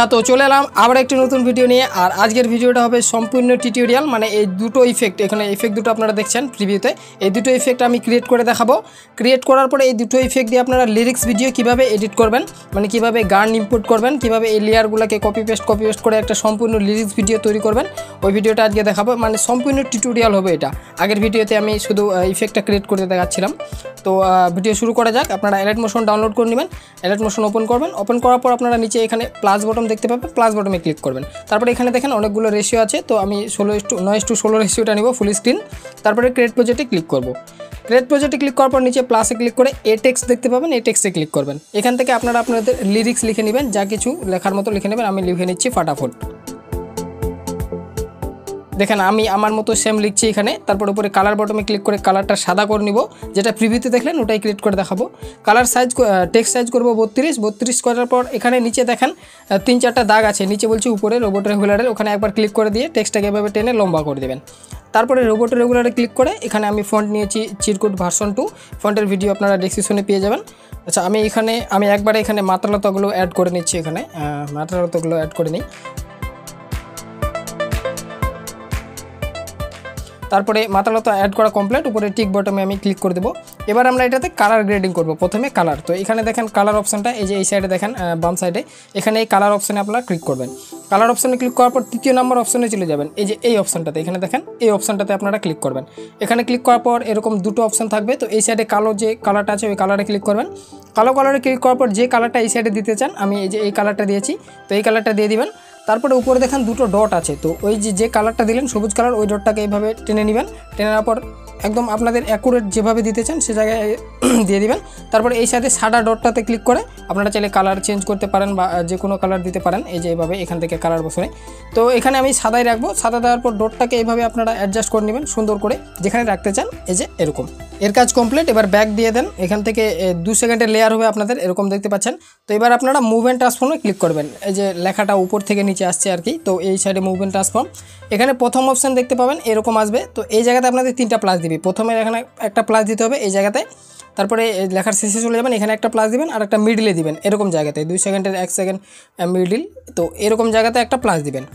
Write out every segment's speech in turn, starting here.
তো চলে এলাম আবার একটি নতুন ভিডিও নিয়ে। আর আজকের ভিডিওটা হবে সম্পূর্ণ টিউটোরিয়াল, মানে এই দুটো ইফেক্ট, এখানে ইফেক্ট দুটো আপনারা দেখছেন প্রিভিউতে, এই দুটো ইফেক্ট আমি ক্রিয়েট করে দেখাবো। ক্রিয়েট করার পরে এই দুটো ইফেক্ট দিয়ে আপনারা লিরিক্স ভিডিও কিভাবে এডিট করবেন, মানে কিভাবে গান ইনপুট করবেন, কিভাবে এই লেয়ারগুলোকে কপি পেস্ট করে একটা সম্পূর্ণ লিরিক্স ভিডিও তৈরি করবেন, ওই ভিডিওটা আজকে দেখাবো। মানে সম্পূর্ণ টিউটোরিয়াল হবে এটা। আগের ভিডিওতে আমি শুধু ইফেক্টটা ক্রিয়েট করে দেখাচ্ছিলাম। তো ভিডিও শুরু করা যাক। আপনারা এলাইট মোশন ডাউনলোড করে নেবেন, এলাইট মোশন ওপেন করবেন। ওপেন করার পর আপনারা নিচে এখানে প্লাস বটন দেখতে পাবেন, প্লাস বটনে ক্লিক করবেন। তারপরে এখানে দেখেন অনেকগুলো রেশিও আছে, তো আমি 9:16 রেশিওটা নিব ফুল স্ক্রিন। তারপরে ক্রিয়েট প্রজেক্টে ক্লিক করব। ক্রিয়েট প্রজেক্টে ক্লিক করার পর নিচে প্লাসে ক্লিক করে এ টেক্সট দেখতে পাবেন, এই টেক্সটে ক্লিক করবেন। এখান থেকে আপনারা আপনাদের লিরিক্স লিখে নেবেন, যা কিছু লেখার মতো লিখে নেবেন। আমি লিখে নিচ্ছি ফাটাফট। দেখেন আমি আমার মতো সেম লিখছি এখানে। তারপর উপরে কালার বটমে ক্লিক করে কালারটা সাদা করে নিব, যেটা প্রিভিউতে দেখলেন ওটাই ক্রিয়েট করে দেখাবো। কালার সাইজ, টেক্সট সাইজ করব 32 করার পর এখানে নিচে দেখেন 3-4টা দাগ আছে, নিচে বলছি উপরে রোবট রেগুলারের, ওখানে একবার ক্লিক করে দিয়ে টেক্সটটাকে এভাবে টেনে লম্বা করে দেবেন। তারপরে রোবট রেগুলারে ক্লিক করে এখানে আমি ফন্ট নিয়েছি চিরকুট ভার্সন 2, ফন্টের ভিডিও আপনারা ডেসক্রিপশনে পেয়ে যাবেন। আচ্ছা আমি একবারে এখানে মাত্রালতাগুলো অ্যাড করে নিচ্ছি, এখানে মাত্রালতাগুলো অ্যাড করে নিই। তারপরে মাত্রালতা অ্যাড করা কমপ্লিট, উপরে টিক বটমে আমি ক্লিক করে দেবো। এবার আমরা এটাতে কালার গ্রেডিং করব। প্রথমে কালার, তো এখানে দেখেন কালার অপশানটা, এই যে এই সাইডে দেখেন বাম সাইডে, এখানে এই কালার অপশানে আপনারা ক্লিক করবেন। কালার অপশানে ক্লিক করার পর 3 নম্বর অপশানে চলে যাবেন, এই যে এই অপশানটাতে, এখানে দেখেন এই অপশানটাতে আপনারা ক্লিক করবেন। এখানে ক্লিক করার পর এরকম দুটো অপশান থাকবে, তো এই সাইডে কালো যে কালারটা আছে ওই কালারে ক্লিক করবেন। কালো কালারে ক্লিক করার পর যে কালারটা এই সাইডে দিতে চান, আমি এই যে এই কালারটা দিয়েছি, তো এই কালারটা দিয়ে দিবেন। তারপরে উপরে দেখেন দুটো ডট আছে, তো ওই যে কালারটা দিলেন সবুজ কালার, ওই ডটটাকে এইভাবে টেনে নেবেন। টেনে নেওয়ার পর একদম আপনাদের অ্যাকুরেট যেভাবে দিতে চান সে জায়গায় দিয়ে দিবেন। তারপরে এই সাথে সাদা ডটটাতে ক্লিক করে আপনারা চাইলে কালার চেঞ্জ করতে পারেন বা যে কোনো কালার দিতে পারেন, এই যে এইভাবে এখান থেকে কালার বসে। তো এখানে আমি সাদাই রাখবো। সাদা দেওয়ার পর ডটটাকে এইভাবে আপনারা অ্যাডজাস্ট করে নেবেন সুন্দর করে, যেখানে রাখতে চান, এই যে এরকম। এর কাজ কমপ্লিট। এবার ব্যাক দিয়ে দেন, এখান থেকে 2 সেকেন্ডের লেয়ার হবে আপনাদের, এরকম দেখতে পাচ্ছেন। তো এবার আপনারা মুভ অ্যান্ড ট্রান্সফর্মে ক্লিক করবেন, এই যে লেখাটা উপর থেকে নিচে আসছে আর কি, তো এই সাইডে মুভ অ্যান্ড ট্রান্সফর্ম, এখানে প্রথম অপশান দেখতে পাবেন এরকম আসবে। তো এই জায়গাতে আপনাদের 3টা প্লাস দিবে, প্রথমে এখানে একটা প্লাস দিতে হবে এই জায়গাতে, তারপরে লেখার শেষে চলে যাবেন, এখানে একটা প্লাস দিবেন আর একটা মিডলে দিবেন, এরকম জায়গাতে 2 সেকেন্ডের 1 সেকেন্ড মিডল, তো এরকম জায়গাতে একটা প্লাস দিবেন।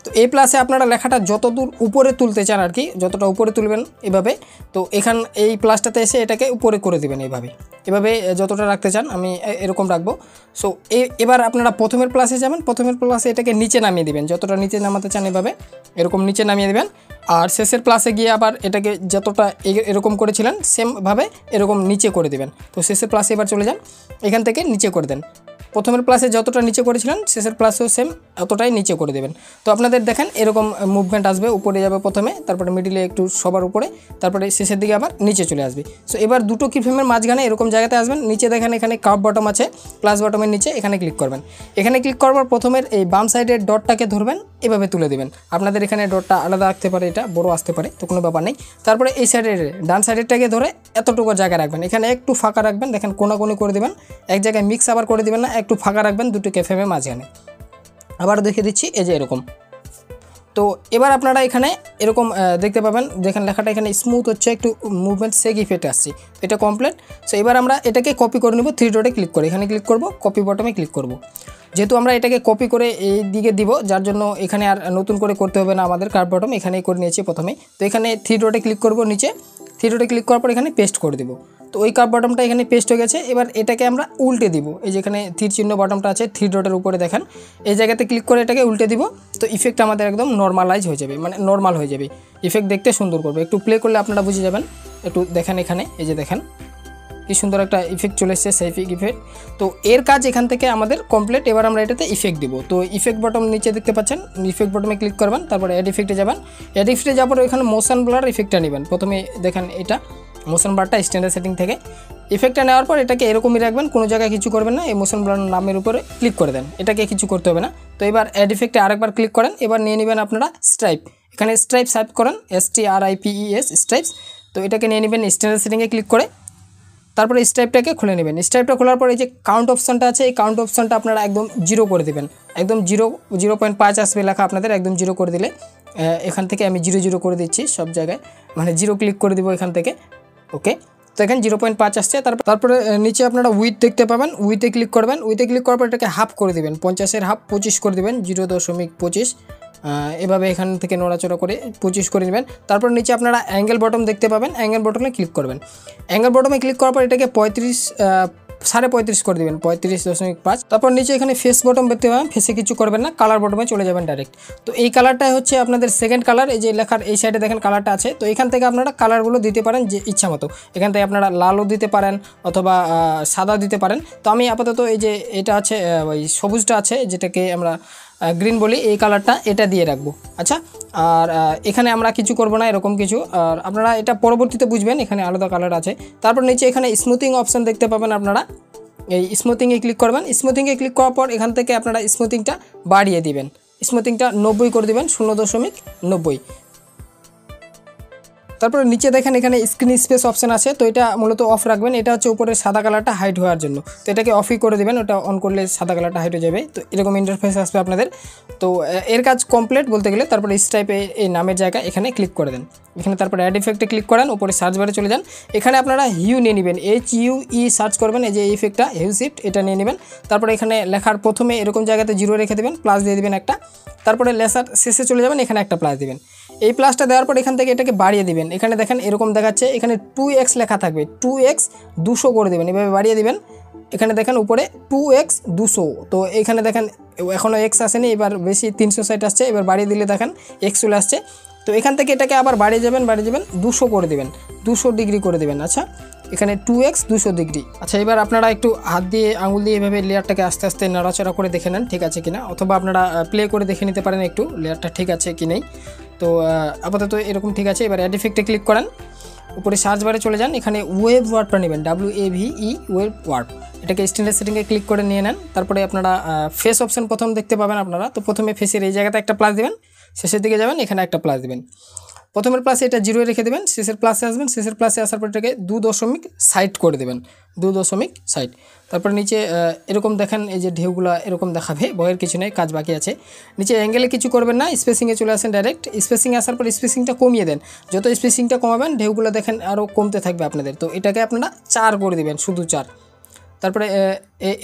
তো এই প্লাসে আপনারা লেখাটা যত দূর উপরে তুলতে চান আর কি, যতটা উপরে তুলবেন এভাবে, তো এই প্লাসটাতে এসে এটাকে উপরে করে দিবেন এভাবে যতটা রাখতে চান, আমি এরকম রাখবো। সো এবার আপনারা প্রথমের প্লাসে যাবেন, প্রথমের প্লাসে এটাকে নিচে নামিয়ে দিবেন, যতটা নিচে নামাতে চান এভাবে এরকম নিচে নামিয়ে দেবেন। আর শেষের প্লাসে গিয়ে আবার এটাকে যতটা এরকম করেছিলেন সেমভাবে এরকম নিচে করে দেবেন। তো শেষের প্লাসে এবার চলে যান, এখান থেকে নিচে করে দেন। প্রথমের প্লাসে যতটা নিচে করেছিলেন শেষের প্লাসেও সেম এতটাই নিচে করে দেবেন। তো আপনাদের দেখেন এরকম মুভমেন্ট আসবে, উপরে যাবে প্রথমে, তারপরে মিডিলে একটু সবার উপরে, তারপরে শেষের দিকে আবার নিচে চলে আসবে। সো এবার দুটো কিফ্রেমের মাঝখানে এরকম জায়গাতে আসবেন, নিচে দেখেন এখানে কার্ভ বটম আছে, প্লাস বটমের নিচে এখানে ক্লিক করবেন। এখানে ক্লিক করার পর প্রথমের এই বাম সাইডের ডটটাকে ধরবেন, এভাবে তুলে দেবেন। আপনাদের এখানে ডটটা আলাদা আসতে পারে, এটা বড় আসতে পারে, তো কোনো ব্যাপার নেই। তারপরে এই সাইডের ডান সাইডেরটাকে ধরে এতটুকু জায়গা রাখবেন, এখানে একটু ফাঁকা রাখবেন, দেখেন কোনাকুনি করে দেবেন, এক জায়গায় মিক্স আবার করে দেবেন না, একটু ফাঁকা রাখবেন দুটো কেফেমের মাঝখানে। আবার দেখিয়ে দিচ্ছি, এই যে এরকম। তো এবার আপনারা এখানে এরকম দেখতে পাবেন, দেখেন লেখাটা এখানে স্মুথ হচ্ছে, একটু মুভমেন্ট সেক ইফেক্ট আসছে, এটা কমপ্লিট। সো এবার আমরা এটাকে কপি করে নেব, 3 ডটে ক্লিক করে এখানে ক্লিক করব, কপি বটমে ক্লিক করব। যেহেতু আমরা এটাকে কপি করে এই দিকে দিব, যার জন্য এখানে আর নতুন করে করতে হবে না আমাদের, কার্ভ বটম এখানেই করে নিয়েছি প্রথমেই। তো এখানে 3 ডটে ক্লিক করব, নিচে 3 ডটে ক্লিক করার পর এখানে পেস্ট করে দেব। তো ওই কার্ভ বটমটা এখানে পেস্ট হয়ে গেছে। এবার এটাকে আমরা উল্টে দিব, এই যেখানে তীর চিহ্ন বটমটা আছে 3 ডটের উপরে দেখেন, এই জায়গাতে ক্লিক করে এটাকে উল্টে দিব। তো ইফেক্ট আমাদের একদম নর্মালাইজ হয়ে যাবে, মানে নর্মাল হয়ে যাবে, ইফেক্ট দেখতে সুন্দর করবে। একটু প্লে করলে আপনারা বুঝে যাবেন, একটু দেখেন এখানে, এই যে দেখেন কি সুন্দর একটা ইফেক্ট চলে এসেছে, সেফিক ইফেক্ট। তো এর কাজ এখান থেকে আমাদের কমপ্লিট। এবার আমরা এটাতে ইফেক্ট দিব। তো ইফেক্ট বটম নিচে দেখতে পাচ্ছেন, ইফেক্ট বটমে ক্লিক করবেন, তারপরে অ্যাড ইফেক্টে যাবেন। অ্যাড ইফেক্টে যাওয়ার পর এখানে মোশন ব্লার ইফেক্টটা নেবেন। প্রথমে দেখেন এটা মোশন ব্লারটা স্ট্যান্ডার্ড সেটিং থেকে ইফেক্টটা নেওয়ার পর এটাকে এরকমই রাখবেন, কোনো জায়গায় কিছু করবেন না, এই মোশন ব্লার নামের উপরে ক্লিক করে দেন, এটাকে কিছু করতে হবে না। তো এবার অ্যাড ইফেক্টে আরেকবার ক্লিক করেন। এবার নিয়ে নেবেন আপনারা স্ট্রাইপ, এখানে স্ট্রাইপ সার্চ করেন, STRIPES স্ট্রাইপস। তো এটাকে নিয়ে নেবেন স্ট্যান্ডার্ড সেটিংয়ে ক্লিক করে, তারপরে স্ট্রাইপটাকে খুলে নেবেন। স্ট্রাইপটা খোলার পর এই যে কাউন্ট অপশানটা আছে, এই কাউন্ট অপশানটা আপনারা একদম 0 করে দেবেন, একদম 0.5 আসবে লেখা আপনাদের, একদম 0 করে দিলে এখান থেকে আমি 0 করে দিচ্ছি সব জায়গায়, মানে 0 ক্লিক করে দিব এখান থেকে। ওকে, তো এখানে 0.5 আসছে। তারপরে নিচে আপনারা উইথ দেখতে পাবেন, উইথে ক্লিক করবেন। উইথে ক্লিক করার পর এটাকে হাফ করে দেবেন, 50-এর হাফ 25 করে দেবেন, 0.25। এভাবে এখান থেকে নড়াচড়া করে 25 করে নেবেন। তারপর নিচে আপনারা অ্যাঙ্গেল বটম দেখতে পাবেন, অ্যাঙ্গেল বটমে ক্লিক করবেন। অ্যাঙ্গেল বটমে ক্লিক করার পর এটাকে 35 করে দেবেন, 35.5। তারপর নিচে এখানে ফেস বটম দেখতে পাবেন, ফেসে কিছু করবেন না, কালার বটমে চলে যাবেন ডাইরেক্ট। তো এই কালারটাই হচ্ছে আপনাদের সেকেন্ড কালার। এই যে লেখার এই সাইডে দেখেন কালারটা আছে, তো এখান থেকে আপনারা কালারগুলো দিতে পারেন যে ইচ্ছা মতো। এখান থেকে আপনারা লালও দিতে পারেন অথবা সাদা দিতে পারেন। তো আমি আপাতত এই যে এটা আছে ওই সবুজটা আছে যেটাকে আমরা গ্রিন বলি, এই কালারটা এটা দিয়ে রাখবো। আচ্ছা, আর এখানে আমরা কিছু করব না এরকম কিছু, আর আপনারা এটা পরবর্তীতে বুঝবেন, এখানে আলাদা কালার আছে। তারপর নিচে এখানে স্মুথিং অপশান দেখতে পাবেন, আপনারা এই স্মুথিংয়ে ক্লিক করবেন। স্মুথিংয়ে ক্লিক করার পর এখান থেকে আপনারা স্মুথিংটা বাড়িয়ে দিবেন, স্মুথিংটা 90 করে দেবেন, 0.90। তারপরে নিচে দেখেন এখানে স্ক্রিন স্পেস অপশান আছে, তো এটা মূলত অফ রাখবেন। এটা হচ্ছে উপরে সাদা কালারটা হাইড হওয়ার জন্য, তো এটাকে অফই করে দেবেন, ওটা অন করলে সাদা কালারটা হাইড হয়ে যাবে। তো এরকম ইন্টারফেস আসবে আপনাদের। তো এর কাজ কমপ্লিট বলতে গেলে তারপরে স্টাইপে এই নামের জায়গা এখানে ক্লিক করে দেন। এখানে তারপরে অ্যাড ইফেক্টে ক্লিক করেন, উপরে সার্চ বারে চলে যান। এখানে আপনারা হিউ নিয়ে নেবেন, HUE সার্চ করবেন, এই যে এই ইফেক্টটা হিউ শিফট এটা নিয়ে নেবেন। তারপরে এখানে লেখার প্রথমে এরকম জায়গাতে 0 রেখে দেবেন, প্লাস দিয়ে দেবেন একটা। তারপরে লেসার শেষে চলে যাবেন, এখানে একটা প্লাস দিবেন। এই প্লাসটা দেওয়ার পর এখান থেকে এটাকে বাড়িয়ে দিবেন। এখানে দেখেন এরকম দেখাচ্ছে, এখানে 2x লেখা থাকবে, 2x 200 করে দেবেন, এভাবে বাড়িয়ে দিবেন। এখানে দেখেন উপরে 2x 200, তো এখানে দেখেন এখনও x আসেনি, এবার বেশি 360 আসছে, এবার বাড়িয়ে দিলে দেখেন x চলে আসছে। তো এখান থেকে এটাকে আবার বাড়িয়ে যাবেন 200 করে দেবেন, 200 ডিগ্রি করে দেবেন। আচ্ছা, এখানে 2x 200 ডিগ্রি। আচ্ছা, এবার আপনারা একটু হাত দিয়ে আঙুল দিয়ে এভাবে লেয়ারটাকে আস্তে আস্তে নাড়াচাড়া করে দেখে নেন ঠিক আছে কিনা, অথবা আপনারা প্লে করে দেখে নিতে পারেন একটু লেয়ারটা ঠিক আছে কি নেই। তো আপাতত এরকম ঠিক আছে। এবার অ্যাড ইফেক্টে ক্লিক করেন, উপরে সার্চ বারে চলে যান, এখানে ওয়েভ ওয়ার্পটা নেবেন, WAVE ওয়েভ ওয়ার্প, এটাকে স্ট্যান্ডার্ড সেটিংয়ে ক্লিক করে নিয়ে নেন। তারপরে আপনারা ফেস অপশান প্রথম দেখতে পাবেন আপনারা, তো প্রথমে ফেসের এই জায়গাতে একটা প্লাস দেবেন, শেষের দিকে যাবেন, এখানে একটা প্লাস দেবেন। প্রথমের প্লাসে এটা 0 রেখে দেবেন, শেষের প্লাসে আসবেন, শেষের প্লাসে আসার পর এটাকে 2.60 করে দেবেন, 2.60। তারপর নিচে এরকম দেখেন এই যে ঢেউগুলো এরকম দেখাবে, ভয়ের কিছু নেই, কাজ বাকি আছে। নিচে অ্যাঙ্গেলে কিছু করবেন না, স্পেসিংয়ে চলে আসেন ডাইরেক্ট। স্পেসিংয়ে আসার পর স্পেসিংটা কমিয়ে দেন, যত স্পেসিংটা কমাবেন ঢেউগুলো দেখেন আরও কমতে থাকবে আপনাদের। তো এটাকে আপনারা 4 করে দেবেন, শুধু 4। তারপরে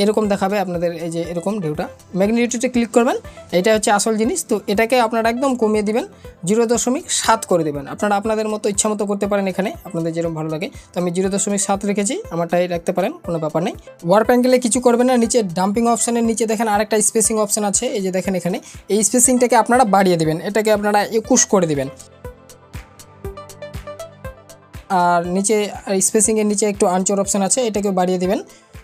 এরকম দেখাবে আপনাদের, এই যে এরকম ঢেউটা। ম্যাগনিটিউডে ক্লিক করবেন, এটা হচ্ছে আসল জিনিস। তো এটাকে আপনারা একদম কমিয়ে দিবেন, 0.7 করে দেবেন। আপনারা আপনাদের মতো ইচ্ছা মতো করতে পারেন, এখানে আপনাদের যেরকম ভালো লাগে। তো আমি 0.7 রেখেছি, আমারটাই রাখতে পারেন, কোনো ব্যাপার নেই। ওয়ার্প অ্যাঙ্গেলে কিছু করবেন না, নিচে ডাম্পিং অপশানের নিচে দেখেন আরেকটা স্পেসিং অপশান আছে, এই যে দেখেন এখানে এই স্পেসিংটাকে আপনারা বাড়িয়ে দেবেন, এটাকে আপনারা 21 করে দেবেন। আর নিচে স্পেসিংয়ের নিচে একটু আনচোর অপশান আছে, এটাকে বাড়িয়ে দেবেন,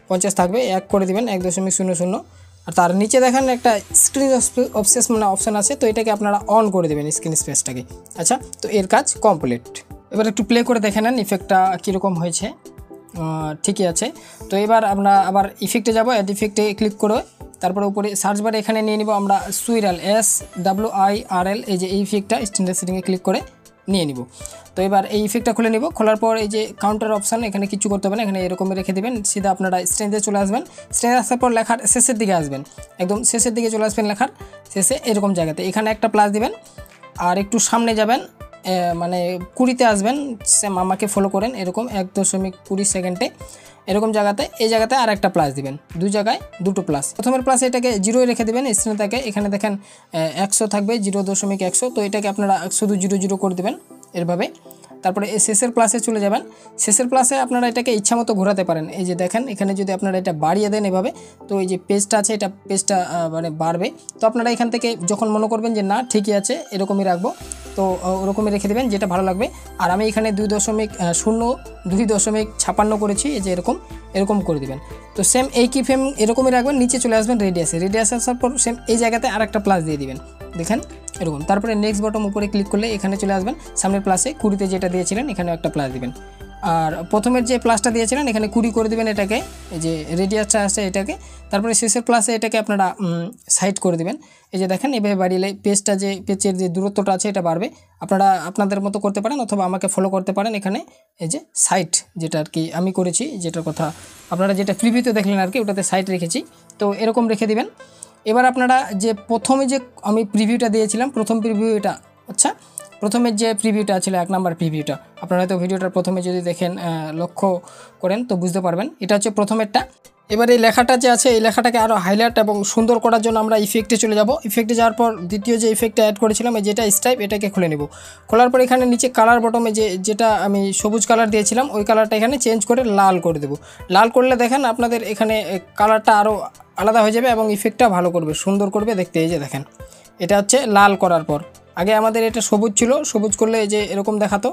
50 থাকবে, 1 করে দেবেন, 1.00। আর তার নিচে দেখেন একটা স্ক্রিন অবসেস মানে অপশান আছে, তো এটাকে আপনারা অন করে দেবেন স্ক্রিন স্পেসটাকে। আচ্ছা, তো এর কাজ কমপ্লিট। এবার একটু প্লে করে দেখে নেন ইফেক্টটা কীরকম হয়েছে। ঠিকই আছে। তো এবার আমরা আবার ইফেক্টে যাব, অ্যাড ইফেক্টে ক্লিক করে তারপরে উপরে সার্চ বারে এখানে নিয়ে নিব আমরা সুইরাল, SWIRL, এই যে এই ইফেক্টটা স্ট্যান্ডার্ড সেটিংয়ে ক্লিক করে নিয়ে নিব। তো এবার এই ইফেক্টটা খুলে নিব, খোলার পর এই যে কাউন্টার অপশান, এখানে কিছু করতে হবে না, এখানে এরকম রেখে দেবেন। সিধা আপনারা স্ট্রেঞ্জে চলে আসবেন, স্ট্রেঞ্জে আসার পর লেখার শেষের দিকে আসবেন, একদম শেষের দিকে চলে আসবেন, লেখার শেষে এরকম জায়গাতে এখানে একটা প্লাস দিবেন। আর একটু সামনে যাবেন, মানে 20-তে আসবেন, সেম আমাকে ফলো করেন, এরকম 1.20 সেকেন্ডে এরকম জায়গাতে, এই জায়গাতে আর একটা প্লাস দিবেন, 2 জায়গায় 2টো প্লাস। প্রথমের প্লাসে এটাকে 0 রেখে দেবেন, স্ক্রিনে এখানে দেখেন 100 থাকবে, 0.100। তো এটাকে আপনারা শুধু 0 করে দেবেন এরভাবে। তারপরে এই শেষের প্লাসে চলে যাবেন, শেষের প্লাসে আপনারা এটাকে ইচ্ছা মতো ঘোরাতে পারেন। এই যে দেখেন এখানে যদি আপনারা এটা বাড়িয়ে দেন এভাবে, তো এই যে পেজটা আছে এটা পেজটা মানে বাড়বে। তো আপনারা এখান থেকে যখন মনে করবেন যে না ঠিকই আছে এরকমই রাখবো, তো ওরকমই রেখে দেবেন যেটা ভালো লাগবে। আর আমি এখানে 2.56 করেছি, এই যে এরকম করে দেবেন। তো সেম এই কি ফ্রেম এরকমই রাখবেন, নিচে চলে আসবেন রেডিয়াস আসার পর সেম এই জায়গাতে আর একটা প্লাস দিয়ে দিবেন, দেখেন এরকম। তারপরে নেক্সট বটন উপরে ক্লিক করলে এখানে চলে আসবেন, সামনের প্লাসে 20-তে যেটা দিয়েছিলেন এখানেও একটা প্লাস দিবেন। আর প্রথমের যে প্লাসটা দিয়েছিলেন এখানে 20 করে দেবেন এটাকে, এই যে রেডিয়াসটা আছে এটাকে। তারপরে শেষের প্লাসে এটাকে আপনারা সাইড করে দেবেন, এই যে দেখেন এভাবে বাড়িয়ে পেজটা যে পেজের যে দূরত্বটা আছে এটা বাড়বে। আপনারা আপনাদের মতো করতে পারেন অথবা আমাকে ফলো করতে পারেন। এখানে এই যে সাইড যেটা আর কি আমি করেছি, যেটার কথা আপনারা যেটা প্রিভিউতে দেখলেন আর কি, ওটাতে সাইড রেখেছি, তো এরকম রেখে দিবেন। এবার আপনারা যে প্রথমে যে আমি প্রিভিউটা দিয়েছিলাম, প্রথম প্রিভিউ এটা, আচ্ছা প্রথমে যে প্রিভিউটা ছিল 1 নাম্বার প্রিভিউটা, আপনারা হয়তো ভিডিওটার প্রথমে যদি দেখেন লক্ষ্য করেন তো বুঝতে পারবেন। এটা হচ্ছে প্রথমেরটা। এবার এই লেখাটা যে আছে এই লেখাটাকে আরও হাইলাইট এবং সুন্দর করার জন্য আমরা ইফেক্টে চলে যাব। ইফেক্টে যাওয়ার পর দ্বিতীয় যে ইফেক্টটা অ্যাড করেছিলাম এই যেটা স্টাইপ, এটাকে খুলে নেব। খোলার পর এখানে নিচে কালার বটমে যেটা আমি সবুজ কালার দিয়েছিলাম ওই কালারটা এখানে চেঞ্জ করে লাল করে দেব। লাল করলে দেখেন আপনাদের এখানে কালারটা আরও আলাদা হয়ে যাবে এবং ইফেক্টটা ভালো করবে, সুন্দর করবে দেখতে। এই যে দেখেন এটা হচ্ছে লাল করার পর, আগে আমাদের এটা সবুজ ছিল, সবুজ করলে এই যে এরকম দেখাতো,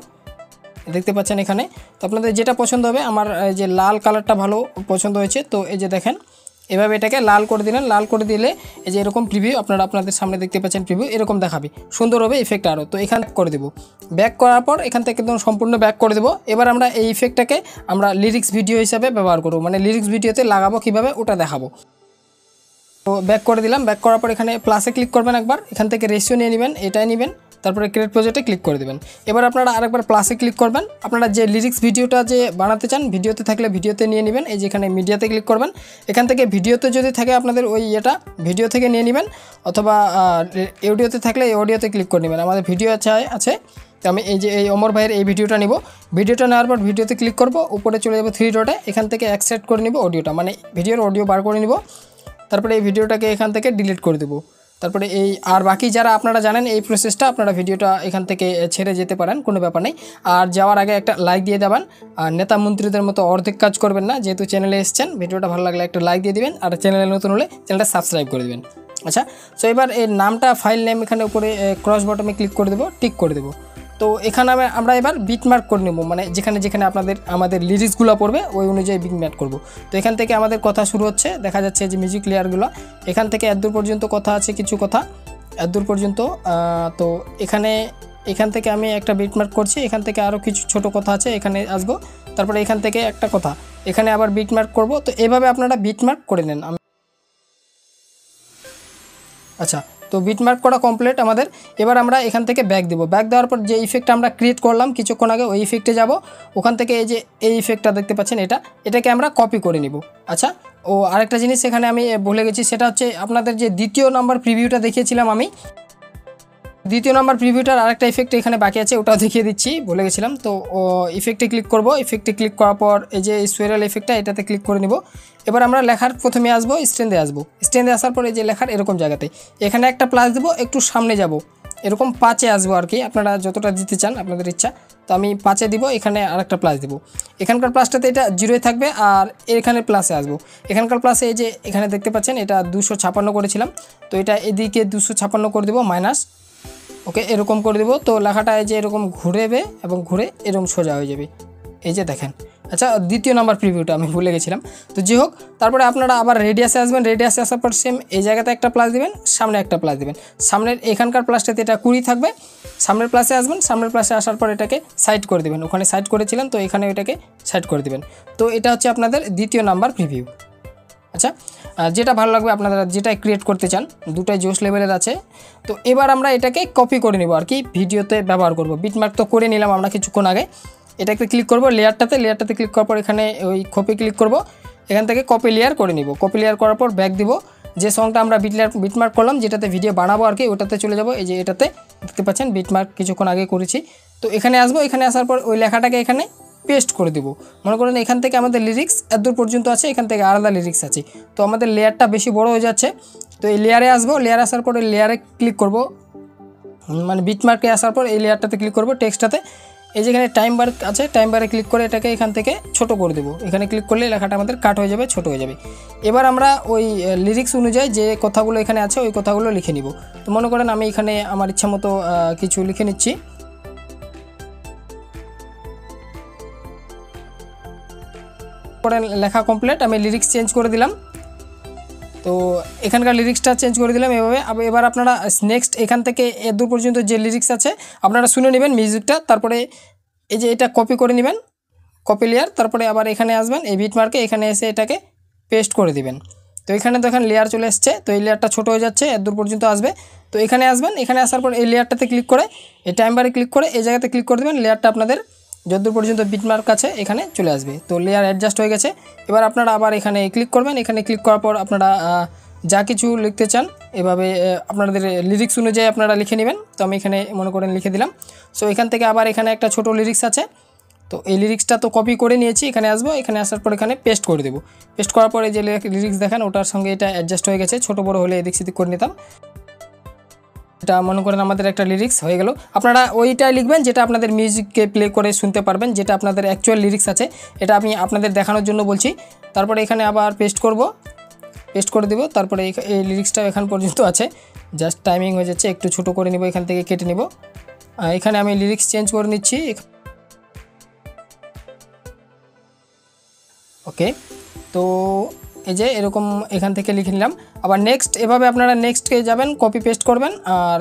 দেখতে পাচ্ছেন এখানে। তো আপনাদের যেটা পছন্দ হবে, আমার যে লাল কালারটা ভালো পছন্দ হয়েছে, তো এই যে দেখেন এভাবে এটাকে লাল করে দিলেন। লাল করে দিলে এই যে এরকম প্রিভিউ আপনাদের সামনে দেখতে পাচ্ছেন, প্রিভিউ এরকম দেখাবে, সুন্দর হবে ইফেক্ট আরও। তো এখানে করে দেবো, ব্যাক করার পর এখান থেকে একদম সম্পূর্ণ ব্যাক করে দেবো। এবার আমরা এই ইফেক্টটাকে আমরা লিরিক্স ভিডিও হিসাবে ব্যবহার করবো, মানে লিরিক্স ভিডিওতে লাগাবো কীভাবে ওটা দেখাবো। তো ব্যাক করে দিলাম। ব্যাক করার পর এখানে প্লাসে ক্লিক করবেন একবার, এখান থেকে রেশিও নিয়ে নেবেন, এটাই নেবেন, তারপরে ক্রিয়েট প্রজেক্টে ক্লিক করে দেবেন। এবার আপনারা আরেকবার প্লাসে ক্লিক করবেন, আপনারা যে লিরিক্স ভিডিওটা যে বানাতে চান ভিডিওতে থাকলে ভিডিওতে নিয়ে নেবেন। এই যেখানে মিডিয়াতে ক্লিক করবেন, এখান থেকে ভিডিওতে যদি থাকে আপনাদের ওই এটা ভিডিও থেকে নিয়ে নেবেন, অথবা অডিওতে থাকলে এই অডিওতে ক্লিক করে নেবেন। আমাদের ভিডিও আছে, তো আমি এই যে এই অমর ভাইয়ের এই ভিডিওটা নিব। ভিডিওটা নেওয়ার পর ভিডিওতে ক্লিক করব, উপরে চলে যাবো 3 ডটে, এখান থেকে এক্সট্রাক্ট করে নিব অডিওটা, মানে ভিডিওর অডিও বার করে নিব। তারপরে এই ভিডিওটাকে এখান থেকে ডিলিট করে দেবো। তারপরে এই আর বাকি যারা আপনারা জানেন এই প্রসেসটা, আপনারা ভিডিওটা এখান থেকে ছেড়ে যেতে পারেন, কোনো ব্যাপার নেই। আর যাওয়ার আগে একটা লাইক দিয়ে দেবেন, আর নেতা মন্ত্রীদের মতো অর্ধেক কাজ করবেন না, যেহেতু চ্যানেলে এসছেন। ভিডিওটা ভালো লাগলে একটা লাইক দিয়ে দিবেন, আর চ্যানেলে নতুন হলে চ্যানেলটা সাবস্ক্রাইব করে দেবেন। আচ্ছা, সো এবার এর নামটা, ফাইল নেম এখানে উপরে ক্রস বটমে ক্লিক করে দেবো, টিক করে দেবো। তো এখানে আমরা এবার বিটমার্ক করে নেব, মানে যেখানে যেখানে আমাদের লিরিক্সগুলো পড়বে ওই অনুযায়ী বিটমার্ক করব। তো এখান থেকে আমাদের কথা শুরু হচ্ছে, দেখা যাচ্ছে যে মিউজিক লেয়ারগুলো এখান থেকে এতদূর পর্যন্ত কথা আছে, কিছু কথা এতদূর পর্যন্ত। তো এখান থেকে আমি একটা বিটমার্ক করছি, এখান থেকে আরও কিছু ছোট কথা আছে, এখানে আসবো। তারপরে এখান থেকে একটা কথা এখানে আবার বিটমার্ক করব। তো এভাবে আপনারা বিটমার্ক করে নেন। আচ্ছা, তো বিটমার্ক করা কমপ্লিট আমাদের। এবার আমরা এখান থেকে ব্যাক দেবো। ব্যাক দেওয়ার পর যে ইফেক্টটা আমরা ক্রিয়েট করলাম কিছুক্ষণ আগে, ওই ইফেক্টে যাব। ওখান থেকে এই যে এই ইফেক্টটা দেখতে পাচ্ছেন, এটাকে আমরা কপি করে নিব। আচ্ছা, ও আরেকটা জিনিস এখানে আমি ভুলে গেছি, সেটা হচ্ছে আপনাদের যে দ্বিতীয় নাম্বার প্রিভিউটা দেখিয়েছিলাম আমি, দ্বিতীয় নাম্বার প্রিভিউটার আরেকটা ইফেক্ট এখানে বাকি আছে, ওটাও দেখিয়ে দিচ্ছি, ভুলে গেছিলাম। তো ইফেক্টে ক্লিক করব। ইফেক্টে ক্লিক করার পর এই যে সোয়েরাল ইফেক্টটা, এটাতে ক্লিক করে নিব। এবার আমরা লেখার প্রথমে আসবো, স্ট্যান্ডে আসবো। স্ট্যান্ডে আসার পর এই যে লেখার এরকম জায়গাতে এখানে একটা প্লাস দেবো, একটু সামনে যাব, এরকম 5-এ আসবো আর কি, আপনারা যতটা দিতে চান আপনাদের ইচ্ছা। তো আমি 5-এ দিব, এখানে আরেকটা প্লাস দেবো। এখানকার প্লাসটাতে এটা 0-এ থাকবে, আর এখানে প্লাসে আসবো। এখানকার প্লাসে এই যে এখানে দেখতে পাচ্ছেন এটা 256 করেছিলাম, তো এটা এদিকে 256 করে দেবো মাইনাস। ওকে, এরকম করে দেবো। তো লেখাটা এই যে এরকম ঘুরেবে এবং ঘুরে এরকম সোজা হয়ে যাবে, এই যে দেখেন। আচ্ছা, দ্বিতীয় নাম্বার প্রিভিউটা আমি ভুলে গেছিলাম। তো যাই হোক, তারপরে আপনারা আবার রেডিয়াসে আসবেন। রেডিয়াসে আসার পর সেম এই জায়গাতে একটা প্লাস দিবেন, সামনে একটা প্লাস দিবেন। সামনের এখানকার প্লাসটাতে এটা 20 থাকবে, সামনের প্লাসে আসবেন। সামনের প্লাসে আসার পর এটাকে সাইড করে দেবেন, ওখানে সাইড করেছিলেন তো এখানে এটাকে সাইড করে দেবেন। তো এটা হচ্ছে আপনাদের দ্বিতীয় নাম্বার প্রিভিউ। আচ্ছা, যেটা ভালো লাগবে আপনারা যেটা ক্রিয়েট করতে চান, দুটাই জোশ লেভেলের আছে। তো এবার আমরা এটাকে কপি করে নেব আর কি, ভিডিওতে ব্যবহার করব। বিটমার্ক তো করে নিলাম আমরা কিছুক্ষণ আগে। এটাকে ক্লিক করব লেয়ারটাতে ক্লিক করার পর এখানে ওই কপি ক্লিক করব, এখান থেকে কপি লেয়ার করে নিব। কপি লেয়ার করার পর ব্যাক দিব, যে সংটা আমরা বিটমার্ক করলাম যেটাতে ভিডিও বানাবো আর কি, ওটাতে চলে যাব। এই যে এটাতে দেখতে পাচ্ছেন বিটমার্ক কিছুক্ষণ আগে করেছি। তো এখানে আসবো, এখানে আসার পর ওই লেখাটাকে এখানে পেস্ট করে দেবো। মনে করেন এখান থেকে আমাদের লিরিক্স এতদূর পর্যন্ত আছে, এখান থেকে আলাদা লিরিক্স আছে, তো আমাদের লেয়ারটা বেশি বড় হয়ে যাচ্ছে। তো এই লেয়ারে আসবো, লেয়ার আসার পর এই লেয়ারে ক্লিক করব, মানে বিটমার্কে আসার পর এই লেয়ারটাতে ক্লিক করব, টেক্সটটাতে এই যেখানে টাইম বার আছে, টাইম বারে ক্লিক করে এটাকে এখান থেকে ছোট করে দেবো। এখানে ক্লিক করলে লেখাটা আমাদের কাট হয়ে যাবে, ছোট হয়ে যাবে। এবার আমরা ওই লিরিক্স অনুযায়ী যে কথাগুলো এখানে আছে ওই কথাগুলো লিখে নিব। তো মনে করেন আমি এখানে আমার ইচ্ছা মতো কিছু লিখে নিচ্ছি। পরে লেখা কমপ্লিট, আমি লিরিক্স চেঞ্জ করে দিলাম। তো এখানকার লিরিক্সটা চেঞ্জ করে দিলাম এভাবে। এবার আপনারা নেক্সট এখান থেকে দূর পর্যন্ত যে লিরিক্স আছে আপনারা শুনে নেবেন মিউজিকটা, তারপরে এই যে এটা কপি করে নেবেন, কপি লেয়ার। তারপরে আবার এখানে আসবেন, এই বিটমার্কে এখানে এসে এটাকে পেস্ট করে দিবেন। তো এখানে দেখেন লেয়ার চলে এসছে, তো এই লেয়ারটা ছোটো হয়ে যাচ্ছে, দূর পর্যন্ত আসবে। তো এখানে আসবেন, এখানে আসার পর এই লেয়ারটাতে ক্লিক করে এই টাইম বারে ক্লিক করে এই জায়গাতে ক্লিক করে দেবেন। লেয়ারটা আপনাদের যতদূর পর্যন্ত বিটমার্ক আছে এখানে চলে আসবে। তো লেয়ার অ্যাডজাস্ট হয়ে গেছে। এবার আপনারা আবার এখানে ক্লিক করবেন, এখানে ক্লিক করার পর আপনারা যা কিছু লিখতে চান এভাবে আপনাদের লিরিক্স অনুযায়ী আপনারা লিখে নেবেন। তো আমি এখানে মনে করেন লিখে দিলাম। সো এখান থেকে আবার এখানে একটা ছোট লিরিক্স আছে, তো এই লিরিক্সটা তো কপি করে নিয়েছি, এখানে আসবো, এখানে আসার পর এখানে পেস্ট করে দেবো। পেস্ট করার পরে যে লিরিক্স দেখেন ওটার সঙ্গে এটা অ্যাডজাস্ট হয়ে গেছে, ছোটো বড়ো হলে এদিক সেদিক করে নিতাম। এটা মনে করেন আমাদের একটা লিরিক্স হয়ে গেল। আপনারা ওইটাই লিখবেন যেটা আপনাদের মিউজিককে প্লে করে শুনতে পারবেন, যেটা আপনাদের অ্যাকচুয়াল লিরিক্স আছে। এটা আমি আপনাদের দেখানোর জন্য বলছি। তারপরে এখানে আবার পেস্ট করব, পেস্ট করে দেব। তারপরে এই লিরিক্সটা এখান পর্যন্ত আছে, জাস্ট টাইমিং হয়ে যাচ্ছে, একটু ছোটো করে নিব, এখান থেকে কেটে নিব। এখানে আমি লিরিক্স চেঞ্জ করে নিচ্ছি। ওকে, তো এই যে এরকম এখান থেকে লিখে নিলাম। আবার নেক্সট, এভাবে আপনারা নেক্সটকে যাবেন, কপি পেস্ট করবেন আর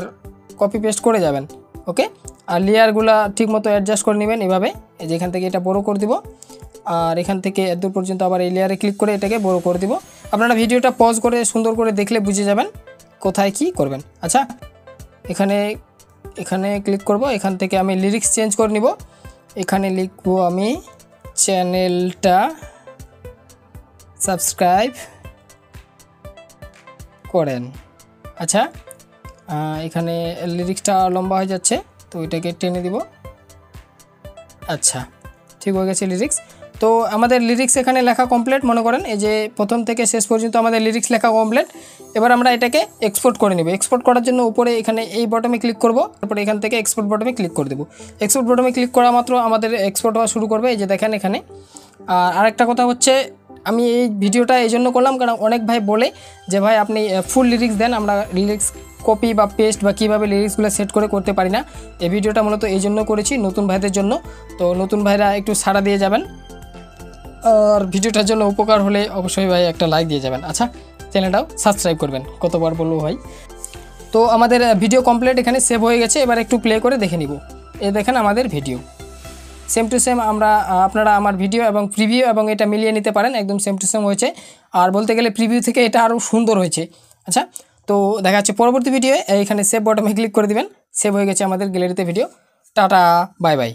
কপি পেস্ট করে যাবেন। ওকে, আর লেয়ারগুলো ঠিকমতো অ্যাডজাস্ট করে নেবেন এভাবে। এই যে এখান থেকে এটা বড় করে দিব, আর এখান থেকে এতদূর পর্যন্ত আবার এই লেয়ারে ক্লিক করে এটাকে বড় করে দিব। আপনারা ভিডিওটা পজ করে সুন্দর করে দেখলে বুঝে যাবেন কোথায় কি করবেন। আচ্ছা, এখানে ক্লিক করব, এখান থেকে আমি লিরিক্স চেঞ্জ করে নিব। এখানে লিখবো আমি চ্যানেলটা সাবস্ক্রাইব করেন। আচ্ছা, এখানে লিরিক্সটা লম্বা হয়ে যাচ্ছে, তো এটাকে টেনে দিব। আচ্ছা, ঠিক হয়ে গেছে লিরিক্স। তো আমাদের লিরিক্স এখানে লেখা কমপ্লিট। মনে করেন এই যে প্রথম থেকে শেষ পর্যন্ত আমাদের লিরিক্স লেখা কমপ্লিট। এবার আমরা এটাকে এক্সপোর্ট করে নেব। এক্সপোর্ট করার জন্য উপরে এখানে এই বটমে ক্লিক করব, তারপরে এখান থেকে এক্সপোর্ট বটমে ক্লিক করে দেবো। এক্সপোর্ট বটমে ক্লিক করা মাত্র আমাদের এক্সপোর্ট হওয়া শুরু করবে, এই যে দেখেন এখানে। আর আরেকটা কথা হচ্ছে, আমি এই ভিডিওটা এই জন্য করলাম কারণ অনেক ভাই বলে যে ভাই আপনি ফুল লিরিক্স দেন, আমরা লিরিক্স কপি বা পেস্ট বা কীভাবে লিরিক্সগুলো সেট করে করতে পারি না। এই ভিডিওটা মূলত এই জন্য করেছি, নতুন ভাইদের জন্য। তো নতুন ভাইরা একটু সাড়া দিয়ে যাবেন, আর ভিডিওটার জন্য উপকার হলে অবশ্যই ভাই একটা লাইক দিয়ে যাবেন। আচ্ছা, চ্যানেলটাও সাবস্ক্রাইব করবেন, কতবার বলবো ভাই। তো আমাদের ভিডিও কমপ্লিট এখানে সেভ হয়ে গেছে। এবার একটু প্লে করে দেখে নিব। এই দেখেন আমাদের ভিডিও সেম টু সেম। আপনারা আমার ভিডিও এবং প্রিভিউ এবং এটা মিলিয়ে নিতে পারেন, একদম সেম টু সেম হয়েছে। আর বলতে গেলে প্রিভিউ থেকে এটা আরও সুন্দর হয়েছে। আচ্ছা, তো দেখা যাচ্ছে পরবর্তী ভিডিও। এখানে সেভ বটমে ক্লিক করে দিবেন, সেভ হয়ে গেছে আমাদের গ্যালারিতে ভিডিও। Tata, bye bye.